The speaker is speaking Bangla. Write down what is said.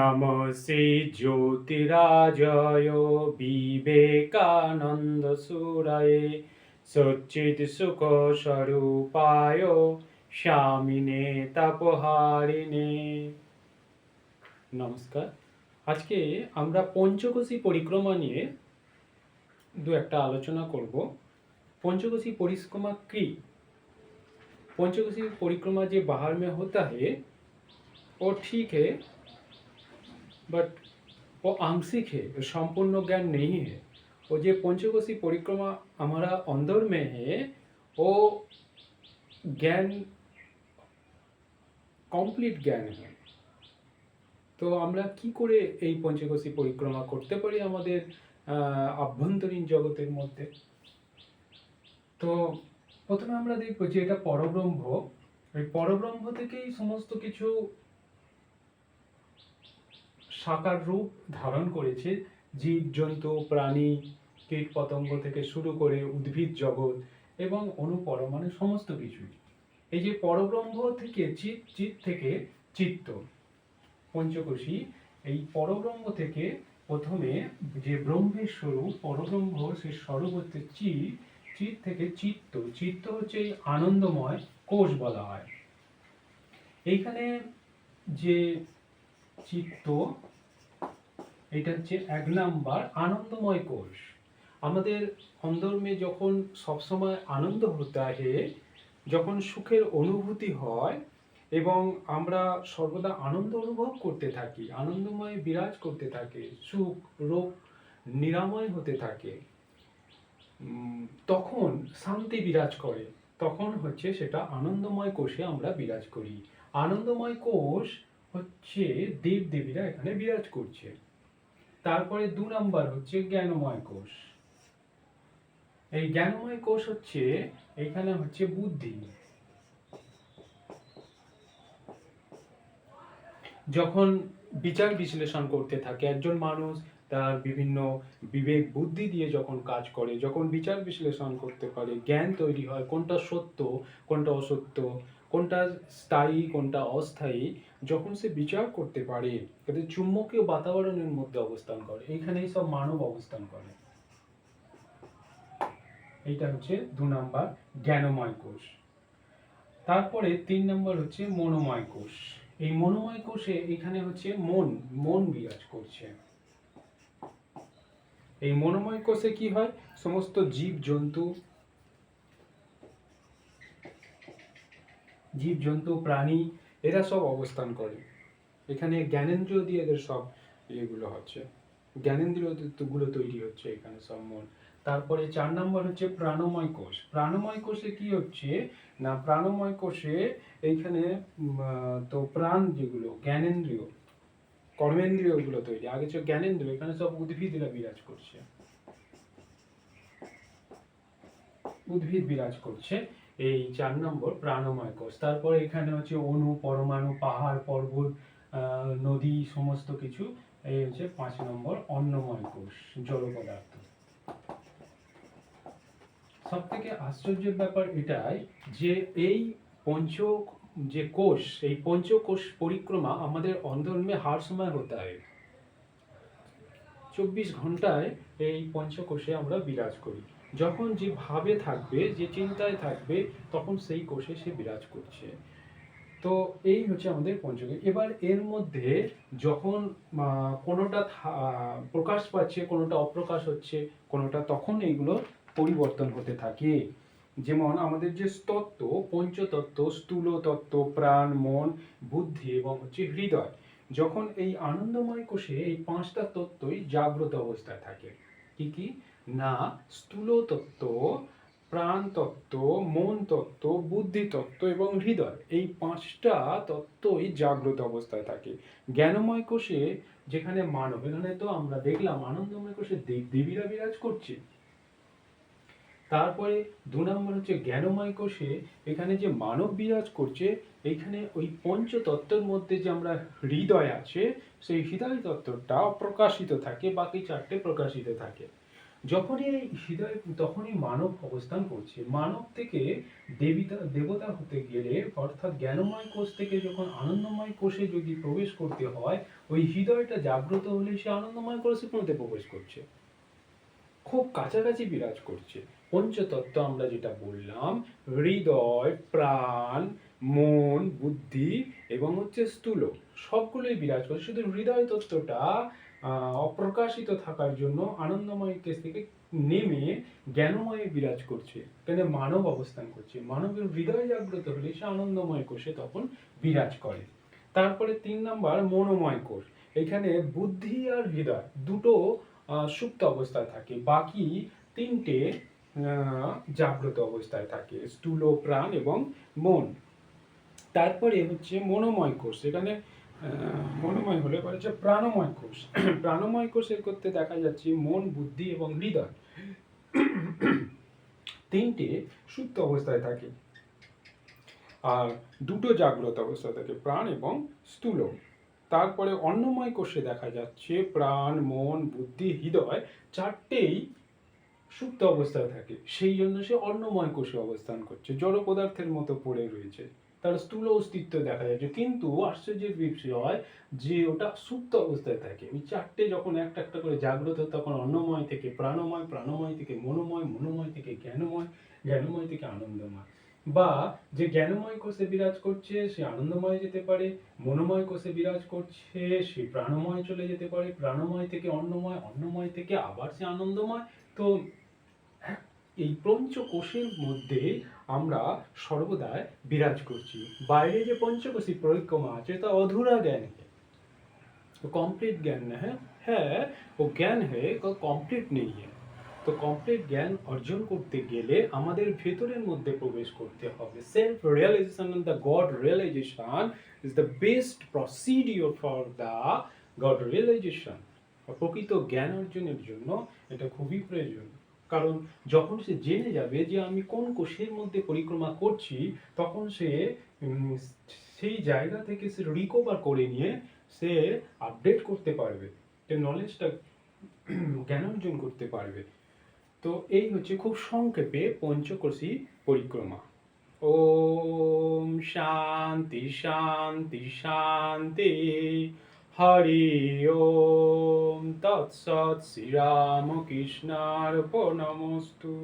নমস্তে জ্যোতিরাজয় বিবেকানন্দ সুরায়ে সচ্চিৎ সুখ স্বরূপায় স্বামিনে তাপহারিণে। নমস্কার। আজকে আমরা পঞ্চকোশী পরিক্রমা নিয়ে দু একটা আলোচনা করব। पंचकोशी परिक्रमा की पंचकोशी परिक्रमा जो बाहर में होता है वो ठीक है, बट वो आंशिक है, संपूर्ण ज्ञान नहीं है। वो जो पंचकोशी परिक्रमा हमारा अंदर में है वो ज्ञान कमप्लीट ज्ञान है। तो আমরা কি করে এই পঞ্চকোশী পরিক্রমা করতে পারি আমাদের আভ্যন্তরীণ জগতের মধ্যে। তো প্রথমে আমরা দেখব যে এটা পরব্রহ্ম, এই পরব্রহ্ম থেকেই সমস্ত কিছু সাকার রূপ ধারণ করেছে। জীব জন্তু প্রাণী কীট পতঙ্গ থেকে শুরু করে উদ্ভিদ জগৎ এবং অনুপরমাণু সমস্ত কিছুই এই যে পরব্রহ্ম থেকে চিত থেকে চিত্ত পঞ্চকোশী, এই পরব্রহ্ম থেকে প্রথমে যে ব্রহ্মের স্বরূপ পরব্রহ্ম, সেই স্বরূপ হচ্ছে চিত থেকে চিত্ত হচ্ছে এই আনন্দময় কোষ বলা হয়। এইখানে যে চিত্ত, এটা হচ্ছে এক নাম্বার আনন্দময় কোষ। আমাদের অন্দর মে যখন সবসময় আনন্দ হতে হয়, যখন সুখের অনুভূতি হয় এবং আমরা সর্বদা আনন্দ অনুভব করতে থাকি, আনন্দময় বিরাজ করতে থাকে, সুখ রোগ নিরাময় হতে থাকে, তখন শান্তি বিরাজ করে, তখন হচ্ছে সেটা আনন্দময় কোষে আমরা বিরাজ করি। আনন্দময় কোষ হচ্ছে দেব দেবীরা এখানে বিরাজ করছে। তারপরে দু নাম্বার হচ্ছে জ্ঞানময় কোষ। এই জ্ঞানময় কোষ হচ্ছে এখানে হচ্ছে বুদ্ধি। যখন বিচার বিশ্লেষণ করতে থাকে একজন মানুষ, তার বিভিন্ন বিবেক বুদ্ধি দিয়ে যখন কাজ করে, যখন বিচার বিশ্লেষণ করতে পারে, জ্ঞান তৈরি হয় কোনটা সত্য কোনটা অসত্য, কোনটা স্থায়ী কোনটা অস্থায়ী, যখন সে বিচার করতে পারে, তাদের চুম্বকীয় বাতাবরণের মধ্যে অবস্থান করে, এইখানেই সব মানব অবস্থান করে। এইটা হচ্ছে দু নাম্বার জ্ঞানময় কোষ। তারপরে তিন নম্বর হচ্ছে মনোময় কোষ। এই মনোময় কোষে এখানে হচ্ছে মন বিরাজ করছে। এই মনোময় কোষে কি হয়, সমস্ত জীব জন্তু প্রাণী এরা সব অবস্থান করে। এখানে জ্ঞানেন্দ্রিয় দিয়ে এদের সব এগুলো হচ্ছে, জ্ঞানেন্দ্রিয় গুলো তৈরি হচ্ছে এখানে সব মন। তারপরে চার নম্বর হচ্ছে প্রাণময় কোষ। প্রাণময় কোষে কি হচ্ছে না, প্রাণময় কোষে এইখানে তো প্রাণ যেগুলো জ্ঞানেন্দ্রিয় কর্মেন্দ্রিয় গুলো তৈরি, আগে হচ্ছে জ্ঞানেন্দ্রিয়, এখানে সব উদ্ভিদরা বিরাজ করছে, উদ্ভিদ বিরাজ করছে। এই চার নম্বর প্রাণময় কোষ। তারপরে এখানে হচ্ছে অণু পরমাণু পাহাড় পর্বত নদী সমস্ত কিছু। এই হচ্ছে পাঁচ নম্বর অন্নময় কোষ, জড় পদার্থ। সব থেকে আশ্চর্যের ব্যাপার এটাই যে এই যে কোষ, এই পঞ্চকোষ পরিক্রমা আমাদের অন্দর में हर समय होता है। 24 ঘন্টায় এই পঞ্চকোষে আমরা বিরাজ করি। যখন যে ভাবে থাকবে, যে চিন্তায় থাকবে, তখন সেই কোষে সে বিরাজ করছে। তো এই হচ্ছে আমাদের পঞ্চকোষ। এবার এর মধ্যে যখন কোনোটা প্রকাশ পাচ্ছে, কোনোটা অপ্রকাশ হচ্ছে, কোনোটা, তখন এইগুলো পরিবর্তন হতে থাকে। যেমন আমাদের যে তত্ত্ব, পঞ্চতত্ত্ব, স্থূল তত্ত্ব, প্রাণ, মন, বুদ্ধি এবং হচ্ছে হৃদয়, যখন এই আনন্দময় কোষে এই পাঁচটা তত্ত্বই জাগ্রত অবস্থায় থাকে। কি কি না, স্থূল তত্ত্ব, প্রাণ তত্ত্ব, মন তত্ত্ব, বুদ্ধি তত্ত্ব এবং হৃদয়, এই পাঁচটা তত্ত্বই জাগ্রত অবস্থায় থাকে। জ্ঞানময় কোষে যেখানে মানব, এখানে তো আমরা দেখলাম আনন্দময় কোষে দেবীরা বিরাজ করছে। তারপরে দু নম্বর হচ্ছে জ্ঞানময় কোষে, এখানে যে মানব বিরাজ করছে, এইখানে ওই পঞ্চতত্ত্বের মধ্যে যে আমরা হৃদয় আছে, সেই হৃদয় তত্ত্বটা অপ্রকাশিত থাকে, বাকি চারটে প্রকাশিত থাকে। যখনই এই হৃদয় তখনই মানব অবস্থান করছে। মানব থেকে দেবতা হতে গেলে অর্থাৎ জ্ঞানময় কোষ থেকে যখন আনন্দময় কোষে যদি প্রবেশ করতে হয়, ওই হৃদয়টা জাগ্রত হলে সে আনন্দময় কোষের মধ্যে প্রবেশ করছে, খুব কাছাকাছি বিরাজ করছে। পঞ্চতত্ত্ব আমরা যেটা বললাম, হৃদয়, প্রাণ, মন, বুদ্ধি এবং হচ্ছে স্থূল, সবগুলোই বিরাজ করছে। শুধু হৃদয় তত্ত্বটা অপ্রকাশিত থাকার জন্য আনন্দময় কেস থেকে নেমে জ্ঞানময়ে বিরাজ করছে, কেন মানব অবস্থান করছে। মানবের হৃদয় জাগ্রত হলে সে আনন্দময় কোষে তখন বিরাজ করে। তারপরে 3 নাম্বার মনোময় কোষ। এখানে বুদ্ধি আর হৃদয় দুটো সুপ্ত অবস্থায় থাকে, বাকি 3টে জাগ্রত অবস্থায় থাকে, স্থূল, প্রাণ এবং মন। তারপরে হচ্ছে মনোময় কোষ। এখানে মনোময় হলে পরে হচ্ছে প্রাণময় কোষ। প্রাণময় কোষের করতে দেখা যাচ্ছে মন, বুদ্ধি এবং হৃদয় 3টে সুপ্ত অবস্থায় থাকে, আর 2টো জাগ্রত অবস্থায় থাকে, প্রাণ এবং স্থূল। তারপরে অন্নময় কোষে দেখা যাচ্ছে প্রাণ, মন, বুদ্ধি, হৃদয় 4টেই সুপ্ত অবস্থায় থাকে, সেই জন্য সে অন্নময় কোষে অবস্থান করছে, জড় পদার্থের মতো পড়ে রয়েছে, তার স্থূল অস্তিত্ব দেখা যাচ্ছে, কিন্তু আশ্চর্যের বিষয় যে ওটা সুপ্ত অবস্থায় থাকে। ওই 4টে যখন একটা একটা করে জাগ্রত, তখন অন্নময় থেকে প্রাণময়, প্রাণময় থেকে মনোময়, মনোময় থেকে জ্ঞানময়, জ্ঞানময় থেকে আনন্দময়। বা যে জ্ঞানময় কোষে বিরাজ করছে সে আনন্দময় যেতে পারে, মনোময় কোষে বিরাজ করছে সে প্রাণময় চলে যেতে পারে, প্রাণময় থেকে অন্নময়, অন্নময় থেকে আবার সে আনন্দময়। তো এই পঞ্চকোষের মধ্যে আমরা সর্বদাই বিরাজ করছি। বাইরে যে পঞ্চকোষী পরিক্রমা আছে তা অধুরা জ্ঞান, কমপ্লিট জ্ঞান না है है वो ज्ञान है वो কমপ্লিট নেই है। তো কমপ্লিট জ্ঞান অর্জন করতে গেলে আমাদের ভেতরের মধ্যে প্রবেশ করতে হবে। Self realisation and the God realisation is the best procedure for the God realisation. প্রকৃত জ্ঞান অর্জনের জন্য এটা খুবই প্রয়োজন, কারণ যখন সে জেনে যাবে যে আমি কোন কোষের মধ্যে পরিক্রমা করছি, তখন সে সেই জায়গা থেকে সে রিকভার করে নিয়ে সে আপডেট করতে পারবে, নলেজটা জ্ঞান অর্জন করতে পারবে। তো এই হচ্ছে খুব সংক্ষেপে পঞ্চকোষী পরিক্রমা। ওম শান্তি শান্তি শান্তি। হরি ওম তৎসৎ। শ্রীরামকৃষ্ণার্পণমস্তু।